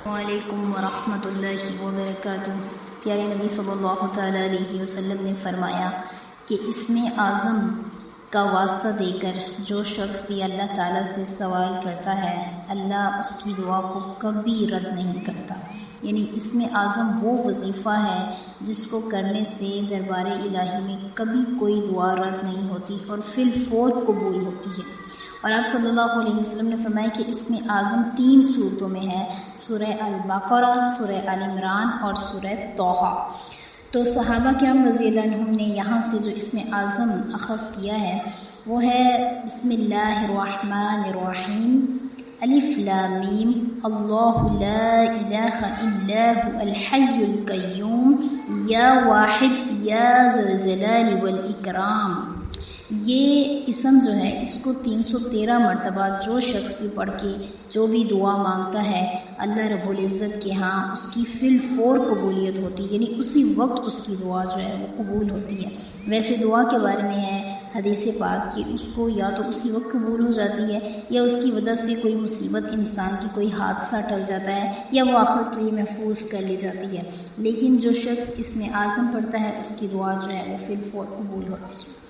وعلیکم ورحمۃ اللہ وبرکاتہ۔ پیارے نبی صلی اللہ تعالیٰ علیہ وسلم نے فرمایا کہ اسم اعظم کا واسطہ دے کر جو شخص بھی اللہ تعالیٰ سے سوال کرتا ہے اللہ اس کی دعا کو کبھی رد نہیں کرتا۔ یعنی اسم اعظم وہ وظیفہ ہے جس کو کرنے سے دربار الہی میں کبھی کوئی دعا رد نہیں ہوتی اور فی الفور قبول ہوتی ہے۔ اور آپ صلی اللہ علیہ وسلم نے فرمایا کہ اسم اعظم 3 صورتوں میں ہے، سورہ البقرہ، سورہ آل عمران اور سورہ طٰہٰ۔ تو صحابہ کرام رضی اللہ عنہم نے یہاں سے جو اسم اعظم اخذ کیا ہے وہ ہے بسم اللہ الرحمن الرحیم، الف لام میم، اللہ لا الہ الا هو الحی القیوم، یا واحد یا ذی الجلال والاکرام۔ یہ اسم جو ہے اس کو 313 مرتبہ جو شخص بھی پڑھ کے جو بھی دعا مانگتا ہے اللہ رب العزت کے ہاں اس کی فی الفور قبولیت ہوتی ہے، یعنی اسی وقت اس کی دعا جو ہے وہ قبول ہوتی ہے۔ ویسے دعا کے بارے میں ہے حدیث پاک کہ اس کو یا تو اسی وقت قبول ہو جاتی ہے یا اس کی وجہ سے کوئی مصیبت انسان کی کوئی حادثہ ٹل جاتا ہے یا وہ آخرت کے لیے محفوظ کر لی جاتی ہے، لیکن جو شخص اس میں اعظم پڑھتا ہے اس کی دعا جو ہے وہ فی الفور قبول ہوتی ہے۔